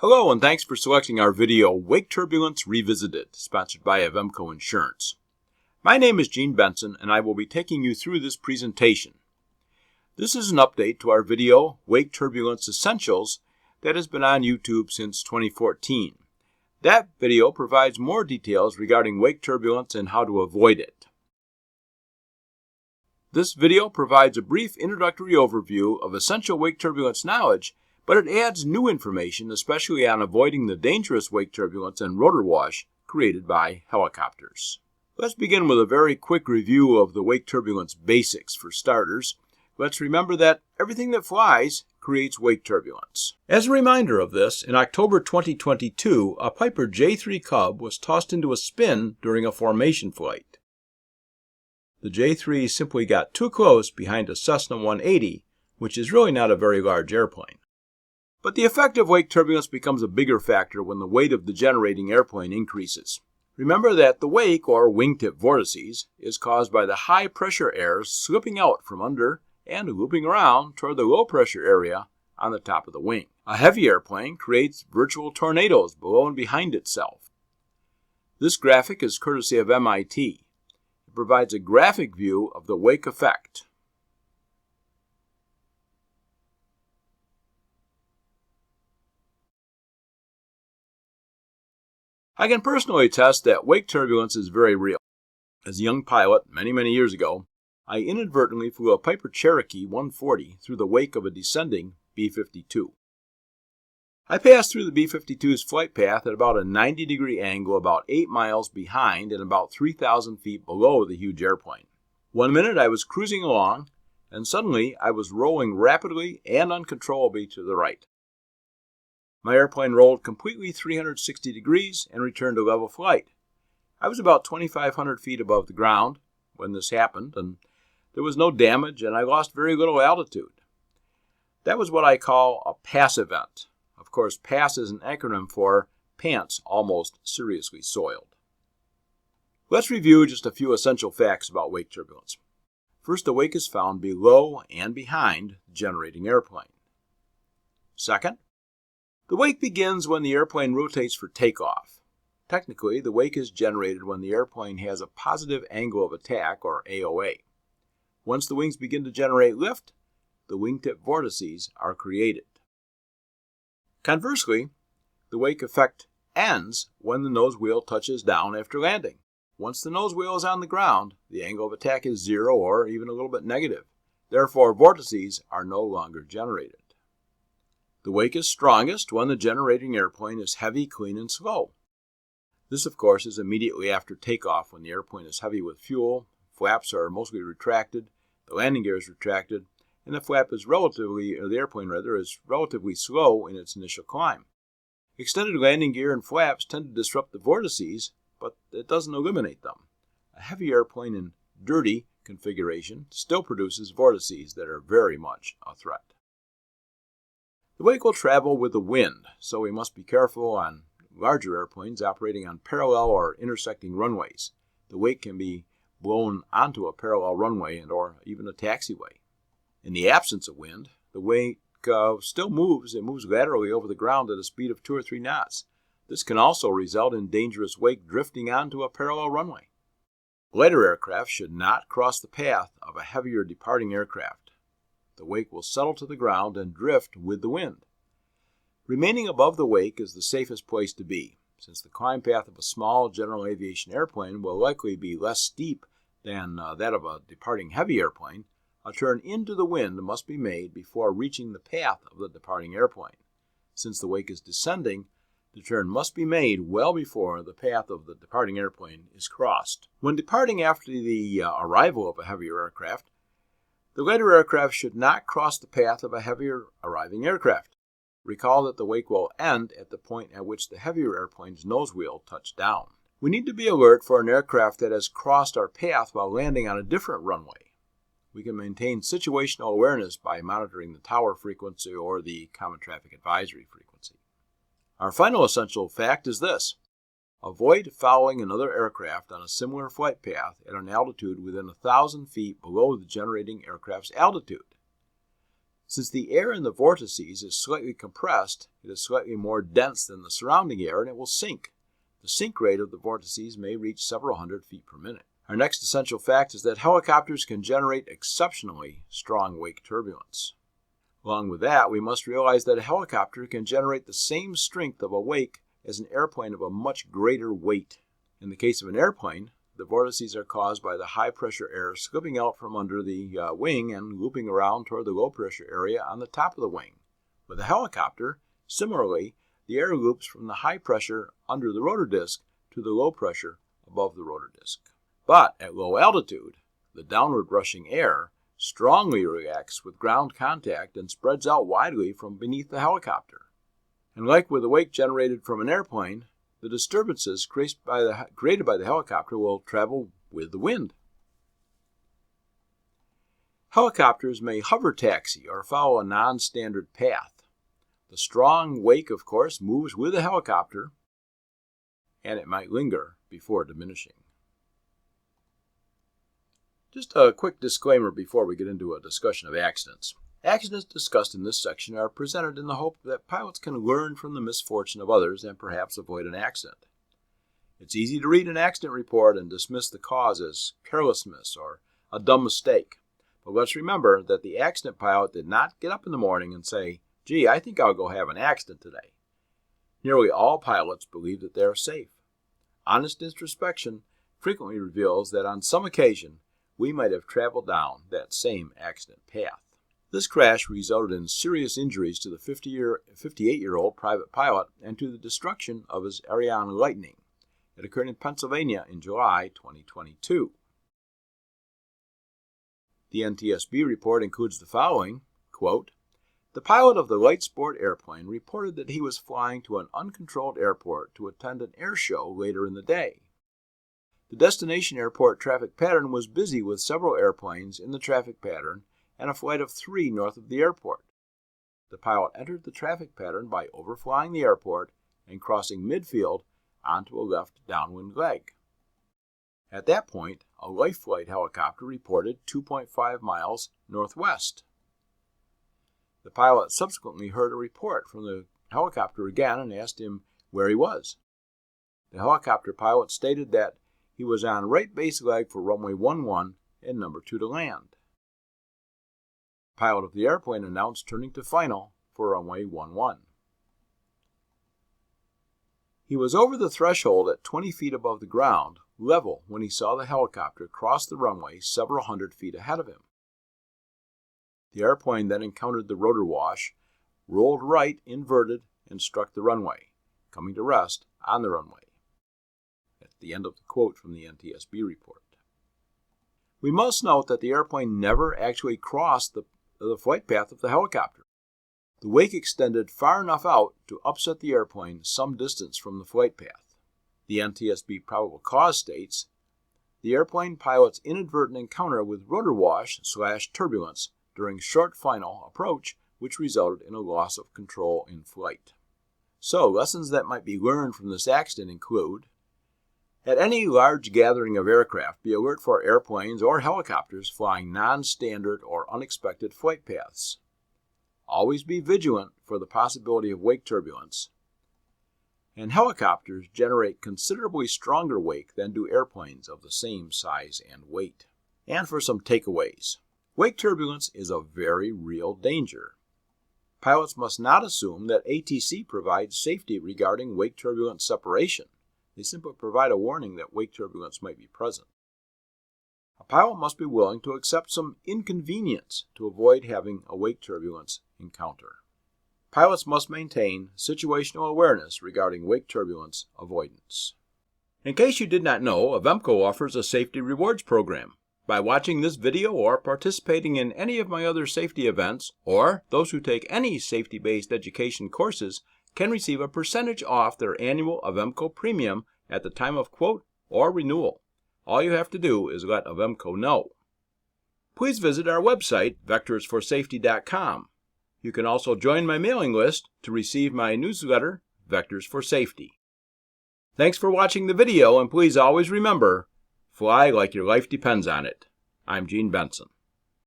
Hello and thanks for selecting our video Wake Turbulence Revisited, sponsored by Avemco Insurance. My name is Gene Benson and I will be taking you through this presentation. This is an update to our video Wake Turbulence Essentials that has been on YouTube since 2014. That video provides more details regarding wake turbulence and how to avoid it. This video provides a brief introductory overview of essential wake turbulence knowledge, but it adds new information, especially on avoiding the dangerous wake turbulence and rotor wash created by helicopters. Let's begin with a very quick review of the wake turbulence basics. For starters, let's remember that everything that flies creates wake turbulence. As a reminder of this, in October 2022, a Piper J3 Cub was tossed into a spin during a formation flight. The J3 simply got too close behind a Cessna 180, which is really not a very large airplane. But the effect of wake turbulence becomes a bigger factor when the weight of the generating airplane increases. Remember that the wake, or wingtip vortices, is caused by the high-pressure air slipping out from under and looping around toward the low-pressure area on the top of the wing. A heavy airplane creates virtual tornadoes below and behind itself. This graphic is courtesy of MIT. It provides a graphic view of the wake effect. I can personally attest that wake turbulence is very real. As a young pilot, many years ago, I inadvertently flew a Piper Cherokee 140 through the wake of a descending B-52. I passed through the B-52's flight path at about a 90-degree angle about 8 miles behind and about 3,000 feet below the huge airplane. One minute I was cruising along, and suddenly I was rolling rapidly and uncontrollably to the right. My airplane rolled completely 360 degrees and returned to level flight. I was about 2,500 feet above the ground when this happened, and there was no damage, and I lost very little altitude. That was what I call a pass event. Of course, PASS is an acronym for Pants Almost Seriously Soiled. Let's review just a few essential facts about wake turbulence. First, the wake is found below and behind the generating airplane. Second, the wake begins when the airplane rotates for takeoff. Technically, the wake is generated when the airplane has a positive angle of attack, or AOA. Once the wings begin to generate lift, the wingtip vortices are created. Conversely, the wake effect ends when the nose wheel touches down after landing. Once the nose wheel is on the ground, the angle of attack is zero or even a little bit negative. Therefore, vortices are no longer generated. The wake is strongest when the generating airplane is heavy, clean, and slow. This, of course, is immediately after takeoff when the airplane is heavy with fuel, flaps are mostly retracted, the landing gear is retracted, and the airplane is relatively slow in its initial climb. Extended landing gear and flaps tend to disrupt the vortices, but it doesn't eliminate them. A heavy airplane in dirty configuration still produces vortices that are very much a threat. The wake will travel with the wind, so we must be careful on larger airplanes operating on parallel or intersecting runways. The wake can be blown onto a parallel runway or even a taxiway. In the absence of wind, the wake still moves. It moves laterally over the ground at a speed of 2 or 3 knots. This can also result in dangerous wake drifting onto a parallel runway. Lighter aircraft should not cross the path of a heavier departing aircraft. The wake will settle to the ground and drift with the wind. Remaining above the wake is the safest place to be, since the climb path of a small general aviation airplane will likely be less steep than that of a departing heavy airplane. A turn into the wind must be made before reaching the path of the departing airplane. Since the wake is descending, the turn must be made well before the path of the departing airplane is crossed. When departing after the arrival of a heavier aircraft, the lighter aircraft should not cross the path of a heavier arriving aircraft. Recall that the wake will end at the point at which the heavier airplane's nose wheel touched down. We need to be alert for an aircraft that has crossed our path while landing on a different runway. We can maintain situational awareness by monitoring the tower frequency or the Common Traffic Advisory frequency. Our final essential fact is this: avoid following another aircraft on a similar flight path at an altitude within 1,000 feet below the generating aircraft's altitude. Since the air in the vortices is slightly compressed, it is slightly more dense than the surrounding air and it will sink. The sink rate of the vortices may reach several hundred feet per minute. Our next essential fact is that helicopters can generate exceptionally strong wake turbulence. Along with that, we must realize that a helicopter can generate the same strength of a wake as an airplane of a much greater weight. In the case of an airplane, the vortices are caused by the high-pressure air slipping out from under the wing and looping around toward the low-pressure area on the top of the wing. With a helicopter, similarly, the air loops from the high pressure under the rotor disc to the low pressure above the rotor disc. But at low altitude, the downward rushing air strongly reacts with ground contact and spreads out widely from beneath the helicopter. And like with the wake generated from an airplane, the disturbances created by the helicopter will travel with the wind. Helicopters may hover taxi or follow a non-standard path. The strong wake, of course, moves with the helicopter, and it might linger before diminishing. Just a quick disclaimer before we get into a discussion of accidents. Accidents discussed in this section are presented in the hope that pilots can learn from the misfortune of others and perhaps avoid an accident. It's easy to read an accident report and dismiss the cause as carelessness or a dumb mistake. But let's remember that the accident pilot did not get up in the morning and say, "Gee, I think I'll go have an accident today." Nearly all pilots believe that they are safe. Honest introspection frequently reveals that on some occasion, we might have traveled down that same accident path. This crash resulted in serious injuries to the 58-year-old private pilot and to the destruction of his Ariane Lightning. It occurred in Pennsylvania in July 2022. The NTSB report includes the following, quote, "The pilot of the light sport airplane reported that he was flying to an uncontrolled airport to attend an air show later in the day. The destination airport traffic pattern was busy with several airplanes in the traffic pattern and a flight of 3 north of the airport. The pilot entered the traffic pattern by overflying the airport and crossing midfield onto a left downwind leg. At that point, a life flight helicopter reported 2.5 miles northwest. The pilot subsequently heard a report from the helicopter again and asked him where he was. The helicopter pilot stated that he was on right base leg for runway 11 and number 2 to land. The pilot of the airplane announced turning to final for runway 11. He was over the threshold at 20 feet above the ground, level, when he saw the helicopter cross the runway several hundred feet ahead of him. The airplane then encountered the rotor wash, rolled right, inverted, and struck the runway, coming to rest on the runway." That's the end of the quote from the NTSB report. We must note that the airplane never actually crossed the flight path of the helicopter. The wake extended far enough out to upset the airplane some distance from the flight path. The NTSB probable cause states, "The airplane pilot's inadvertent encounter with rotor wash/turbulence during short final approach, which resulted in a loss of control in flight." So, lessons that might be learned from this accident include: at any large gathering of aircraft, be alert for airplanes or helicopters flying non-standard or unexpected flight paths. Always be vigilant for the possibility of wake turbulence. And helicopters generate considerably stronger wake than do airplanes of the same size and weight. And for some takeaways. Wake turbulence is a very real danger. Pilots must not assume that ATC provides safety regarding wake turbulence separation. They simply provide a warning that wake turbulence might be present. A pilot must be willing to accept some inconvenience to avoid having a wake turbulence encounter. Pilots must maintain situational awareness regarding wake turbulence avoidance. In case you did not know, Avemco offers a safety rewards program. By watching this video or participating in any of my other safety events, or those who take any safety-based education courses, can receive a percentage off their annual Avemco premium at the time of quote or renewal. All you have to do is let Avemco know. Please visit our website, vectorsforsafety.com. You can also join my mailing list to receive my newsletter, Vectors for Safety. Thanks for watching the video, and please always remember, fly like your life depends on it. I'm Gene Benson.